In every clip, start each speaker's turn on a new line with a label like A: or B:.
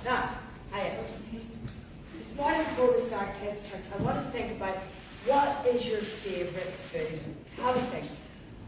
A: Now, this morning before we start Kids Church, I want to think about what is your favourite food? Have a think.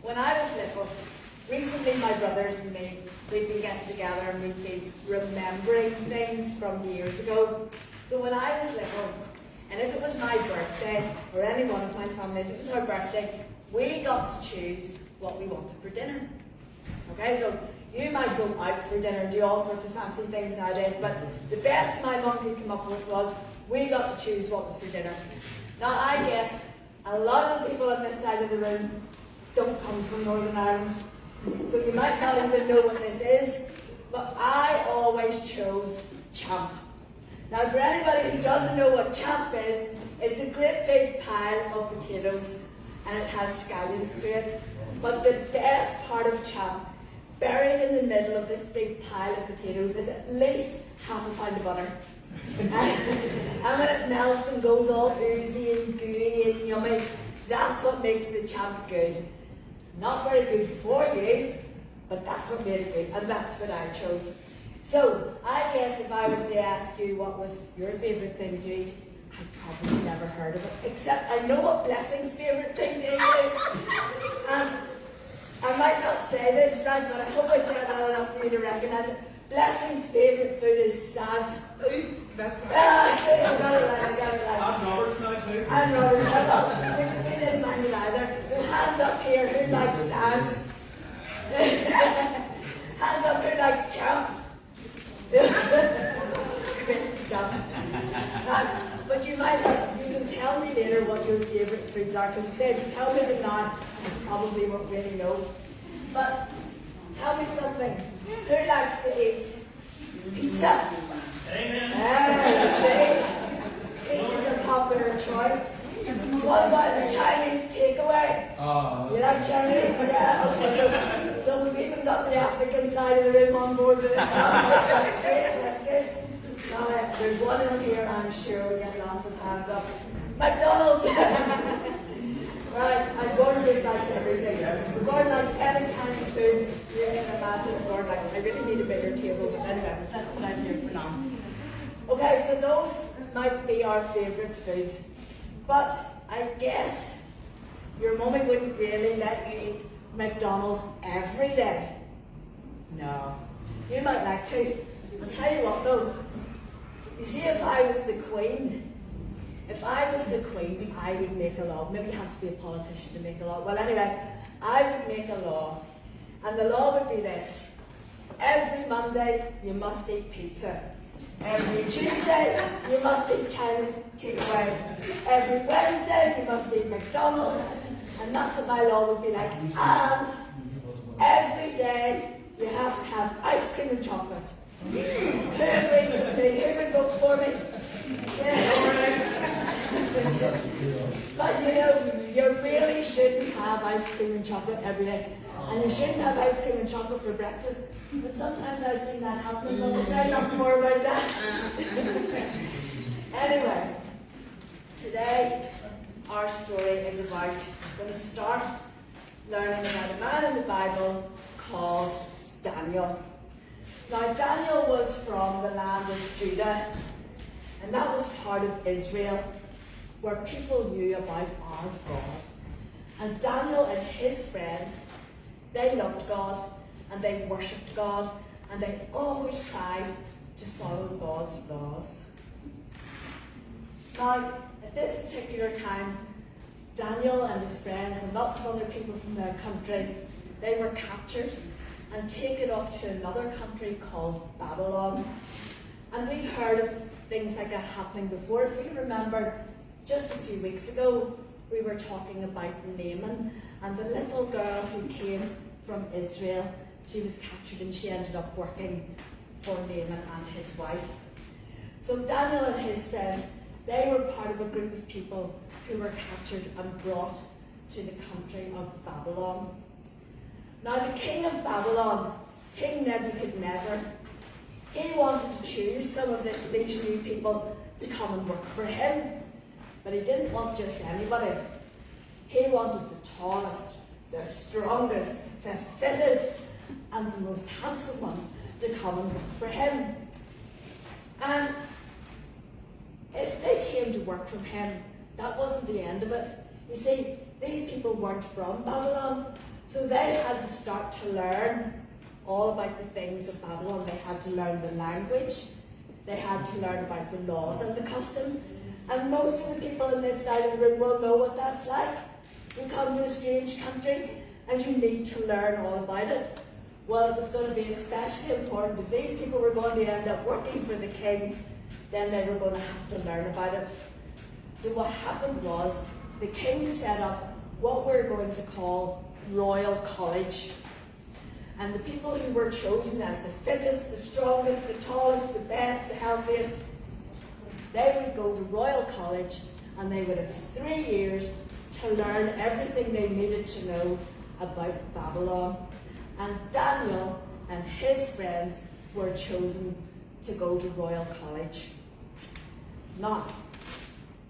A: When I was little, recently my brothers and me, we'd be getting together and we'd be remembering things from years ago. So when I was little, and if it was my birthday, or any one of my family, if it was our birthday, we got to choose what we wanted for dinner. Okay, so you might go out for dinner and do all sorts of fancy things nowadays, but the best my mum could come up with was we got to choose what was for dinner. Now I guess a lot of people on this side of the room don't come from Northern Ireland, so you might not even know what this is, but I always chose champ. Now for anybody who doesn't know what champ is, it's a great big pile of potatoes and it has scallions to it, but the best part of champ, buried in the middle of this big pile of potatoes, is at least half a pound of butter. And when it melts and goes all oozy and gooey and yummy, that's what makes the champ good. Not very good for you, but that's what made it good, and that's what I chose. So, I guess if I was to ask you what was your favourite thing to eat, I'd probably never heard of it, except I know what Blessing's favourite thing to eat is. I might not say this right, but I hope I said that enough for you to recognise it. Blessing's favourite food is sad.
B: That's fine.
A: I got it right.
B: I'm Robert's now too.
A: I'm Robert. We didn't mind it either. So hands up here, who likes sad? Hands up, who likes champ? Great stuff. But you can tell me later what your favourite foods are, because I said, if you tell me them now, I probably won't really know. But tell me something. Who likes to eat pizza?
B: Amen.
A: See? Pizza's a popular choice. What about the Chinese takeaway? You like Chinese? Yeah. Okay. So we've even got the African side of the room on board with this. That's great. That's good. Now, there's one in here, I'm sure we get lots of hands up. McDonald's! Right, I'm going to recite everything. We're going like any kind of food you can imagine. Or like, I really need a bigger table, but anyway, that's what I'm here for now. Okay, so those might be our favourite foods. But I guess your mummy wouldn't really let you eat McDonald's every day. No. You might like to. I'll tell you what though. You see, if I was the Queen, I would make a law. Maybe you have to be a politician to make a law. Well, anyway, I would make a law. And the law would be this. Every Monday, you must eat pizza. Every Tuesday, you must eat Chinese takeaway. Every Wednesday, you must eat McDonald's. And that's what my law would be like. And every day, you have to have ice cream and chocolate. Who agrees with me? Who would vote for me? But you know, you really shouldn't have ice cream and chocolate every day. And you shouldn't have ice cream and chocolate for breakfast. But sometimes I've seen that happen, but we'll say nothing more about that. Anyway, today our story is about, we're going to start learning about a man in the Bible called Daniel. Now, Daniel was from the land of Judah, and that was part of Israel, where people knew about our God. And Daniel and his friends, they loved God, and they worshipped God, and they always tried to follow God's laws. Now, at this particular time, Daniel and his friends and lots of other people from their country, they were captured and taken off to another country called Babylon. And we've heard of things like that happening before. If you remember, just a few weeks ago, we were talking about Naaman and the little girl who came from Israel. She was captured and she ended up working for Naaman and his wife. So Daniel and his friends, they were part of a group of people who were captured and brought to the country of Babylon. Now the king of Babylon, King Nebuchadnezzar, he wanted to choose some of these new people to come and work for him. But he didn't want just anybody. He wanted the tallest, the strongest, the fittest, and the most handsome one to come and work for him. And if they came to work from him, that wasn't the end of it. You see, these people weren't from Babylon, so they had to start to learn all about the things of Babylon. They had to learn the language, they had to learn about the laws and the customs. And most of the people in this side of the room will know what that's like. You come to a strange country and you need to learn all about it. Well, it was going to be especially important if these people were going to end up working for the king, then they were going to have to learn about it. So what happened was the king set up what we're going to call Royal College. And the people who were chosen as the fittest, the strongest, the tallest, the best, the healthiest, they would go to Royal College and they would have 3 years to learn everything they needed to know about Babylon. And Daniel and his friends were chosen to go to Royal College. Now,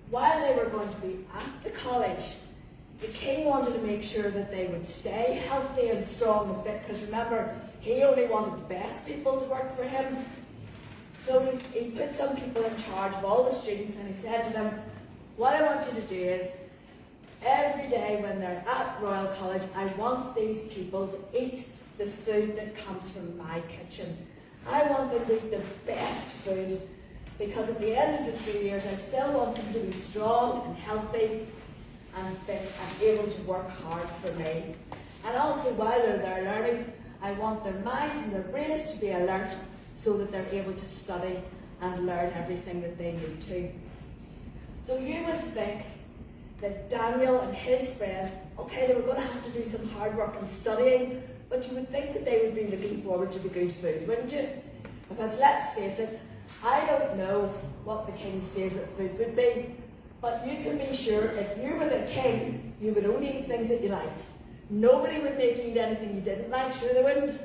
A: while they were going to be at the college, the king wanted to make sure that they would stay healthy and strong and fit, because remember, he only wanted the best people to work for him. So he put some people in charge of all the students and he said to them, what I want you to do is, every day when they're at Royal College, I want these people to eat the food that comes from my kitchen. I want them to eat the best food, because at the end of the 3 years, I still want them to be strong and healthy and fit and able to work hard for me. And also, while they're there learning, I want their minds and their brains to be alert so that they're able to study and learn everything that they need to. So you would think that Daniel and his friends, okay, they were going to have to do some hard work and studying, but you would think that they would be looking forward to the good food, wouldn't you? Because let's face it, I don't know what the king's favourite food would be, but you can be sure if you were the king, you would only eat things that you liked. Nobody would make you eat anything you didn't like, sure they wouldn't.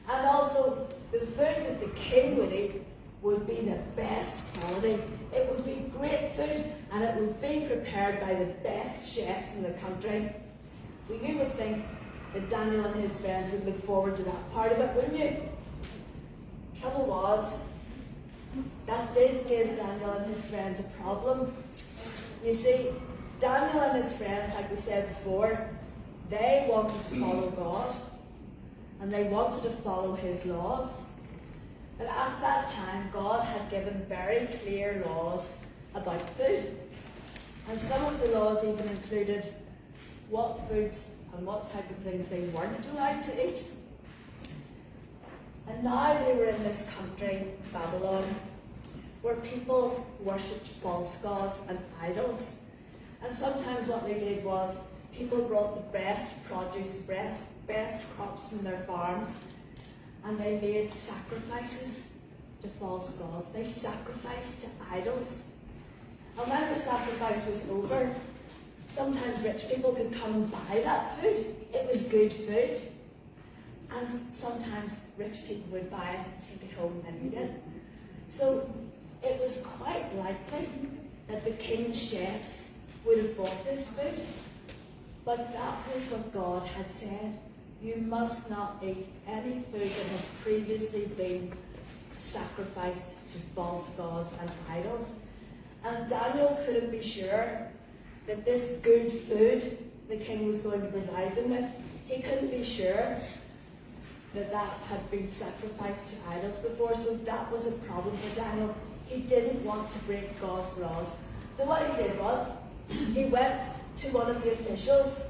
A: And also, the food that the king would eat would be the best quality. It would be great food, and it would be prepared by the best chefs in the country. So you would think that Daniel and his friends would look forward to that part of it, wouldn't you? Trouble was, that did give Daniel and his friends a problem. You see, Daniel and his friends, like we said before, they wanted to follow God, and they wanted to follow his laws. But at that time, God had given very clear laws about food. And some of the laws even included what foods and what type of things they weren't allowed to eat. And now they were in this country, Babylon, where people worshipped false gods and idols. And sometimes what they did was people brought the best produce, best crops from their farms, and they made sacrifices to false gods. They sacrificed to idols. And when the sacrifice was over, sometimes rich people could come and buy that food. It was good food. And sometimes rich people would buy it, take it home and eat it. So it was quite likely that the king's chefs would have bought this food. But that was what God had said. You must not eat any food that has previously been sacrificed to false gods and idols. And Daniel couldn't be sure that this good food the king was going to provide them with, he couldn't be sure that that had been sacrificed to idols before, so that was a problem for Daniel. He didn't want to break God's laws. So what he did was, he went to one of the officials,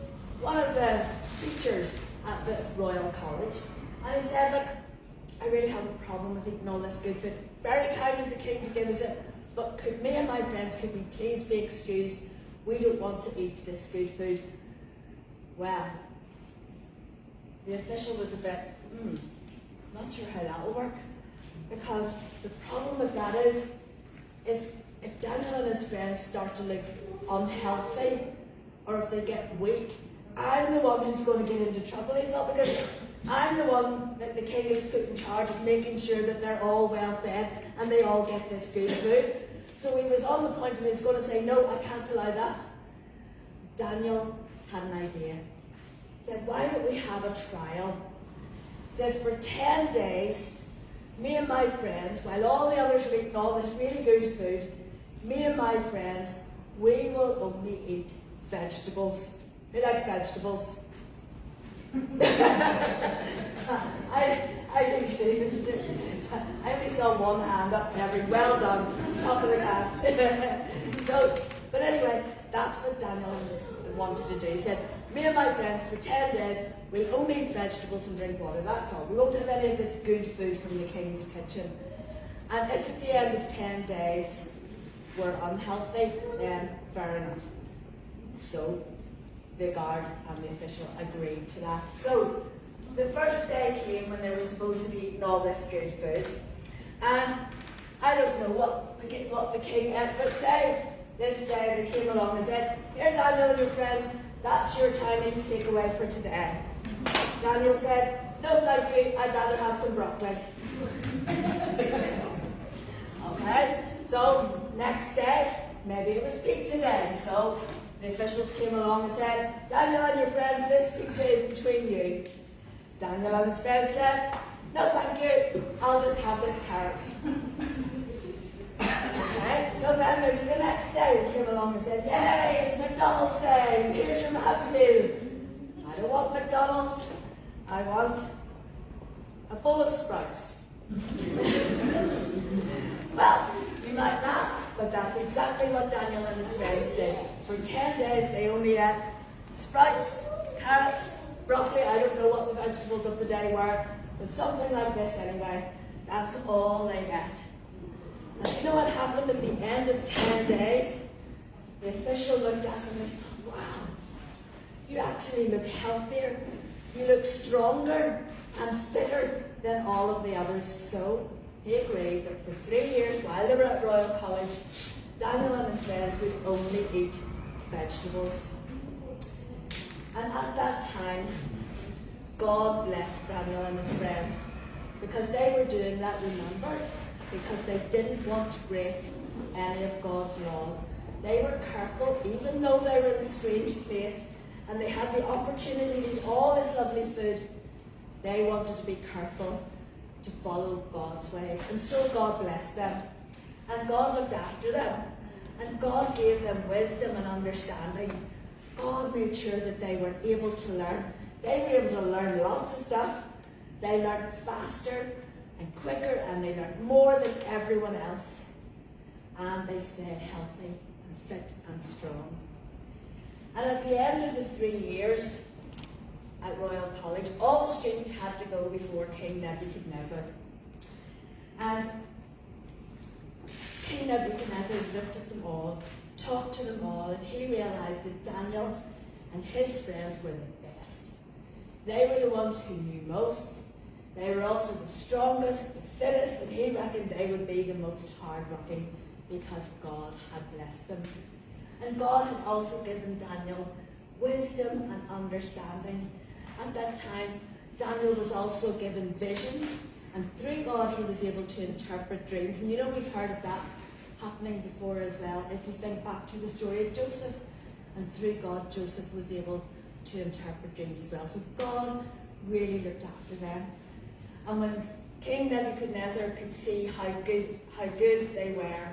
A: one of the teachers at the Royal College, and he said, look, I really have a problem with eating all this good food. Very kind of the king to give us it, but could me and my friends, could we please be excused? We don't want to eat this good food. Well, the official was a bit, not sure how that will work, because the problem with that is, if Daniel and his friends start to look unhealthy, or if they get weak, I'm the one who's going to get into trouble, he thought, because I'm the one that the king has put in charge of making sure that they're all well fed and they all get this good food. So he was on the point of he was going to say, no, I can't allow that. Daniel had an idea. He said, why don't we have a trial? He said, for 10 days, me and my friends, while all the others are eating all this really good food, me and my friends, we will only eat vegetables. Who likes vegetables? I do, Stephen. I only saw one hand up there. Well done. Top of the class. But anyway, that's what Daniel wanted to do. He said, me and my friends, for 10 days, we'll only eat vegetables and drink water. That's all. We won't have any of this good food from the king's kitchen. And if at the end of 10 days we're unhealthy, then fair enough. So the guard and the official agreed to that. So the first day came when they were supposed to be eating all this good food. And I don't know what the king ate, but say this day they came along and said, here, Daniel and your friends, that's your Chinese takeaway for today. Daniel said, no thank you, I'd rather have some broccoli. Okay, so next day, maybe it was pizza day. So the officials came along and said, Daniel and your friends, this pizza is between you. Daniel and his friends said, no thank you, I'll just have this carrot. Okay, so then maybe the next day we came along and said, yay, it's McDonald's day, here's your Happy Meal. I don't want McDonald's, I want a bowl of Sprouts. Well, you might laugh, but that's exactly what Daniel and his friends did. For 10 days they only ate sprouts, carrots, broccoli. I don't know what the vegetables of the day were, but something like this anyway. That's all they ate. And you know what happened at the end of 10 days? The official looked at him and they thought, wow, you actually look healthier, you look stronger and fitter than all of the others. So he agreed that for 3 years, while they were at Royal College, Daniel and his friends would only eat vegetables. And at that time, God blessed Daniel and his friends because they were doing that, remember? Because they didn't want to break any of God's laws. They were careful, even though they were in a strange place and they had the opportunity to eat all this lovely food. They wanted to be careful to follow God's ways. And so God blessed them. And God looked after them. And God gave them wisdom and understanding. God made sure that they were able to learn. They were able to learn lots of stuff. They learned faster and quicker, and they learned more than everyone else. And they stayed healthy and fit and strong. And at the end of the 3 years at Royal College, all the students had to go before King Nebuchadnezzar. And King Nebuchadnezzar looked at them all, talked to them all, and he realized that Daniel and his friends were the best. They were the ones who knew most. They were also the strongest, the fittest, and he reckoned they would be the most hard-working because God had blessed them. And God had also given Daniel wisdom and understanding. At that time, Daniel was also given visions, and through God he was able to interpret dreams. And you know, we've heard of that happening before as well. If you think back to the story of Joseph, and through God, Joseph was able to interpret dreams as well. So God really looked after them. And when King Nebuchadnezzar could see how good they were,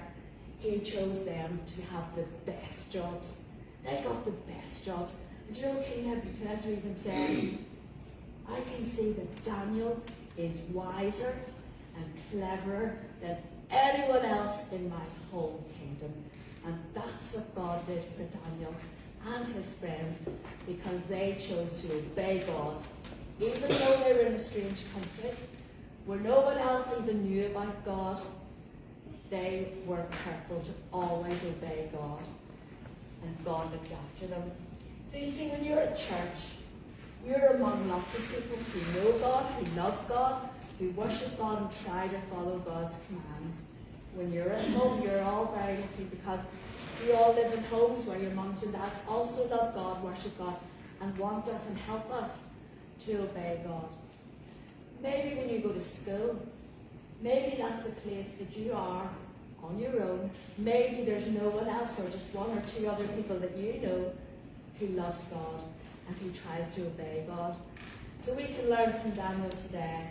A: he chose them to have the best jobs. They got the best jobs. And you know, King Nebuchadnezzar even said, I can see that Daniel is wiser and cleverer than anyone else in my whole kingdom. And that's what God did for Daniel and his friends, because they chose to obey God. Even though they were in a strange country, where no one else even knew about God, they were careful to always obey God. And God looked after them. So you see, when you're at church, you're among lots of people who know God, who love God, who worship God and try to follow God's commands. When you're at home, you're all very lucky because you all live in homes where your mums and dads also love God, worship God, and want us and help us to obey God. Maybe when you go to school, maybe that's a place that you are on your own. Maybe there's no one else or just one or two other people that you know who loves God and who tries to obey God. So we can learn from Daniel today.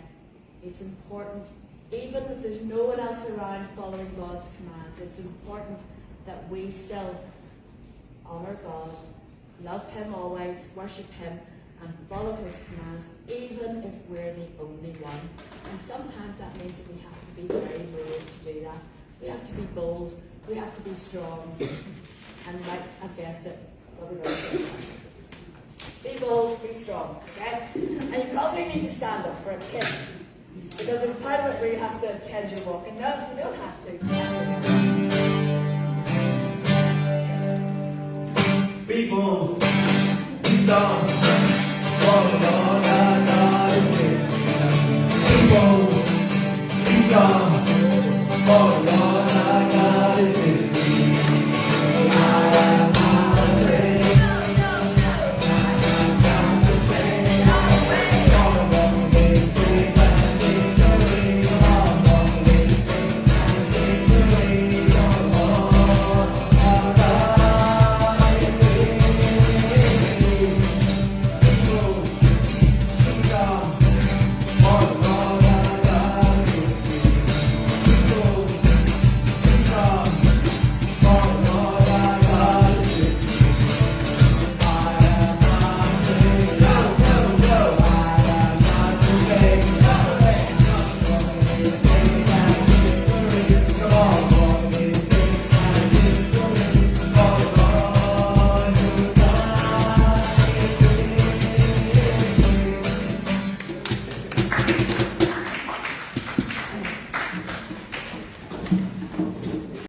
A: It's important even if there's no one else around following God's commands, it's important that we still honour God, love Him always, worship Him, and follow His commands, even if we're the only one. And sometimes that means that we have to be very brave to do that. We have to be bold, we have to be strong, and like I've guessed it, be bold, be strong, okay? And you probably need to stand up for a kid, because there's part of it where you have to change your walk, and no, you don't have to.
C: Be bold.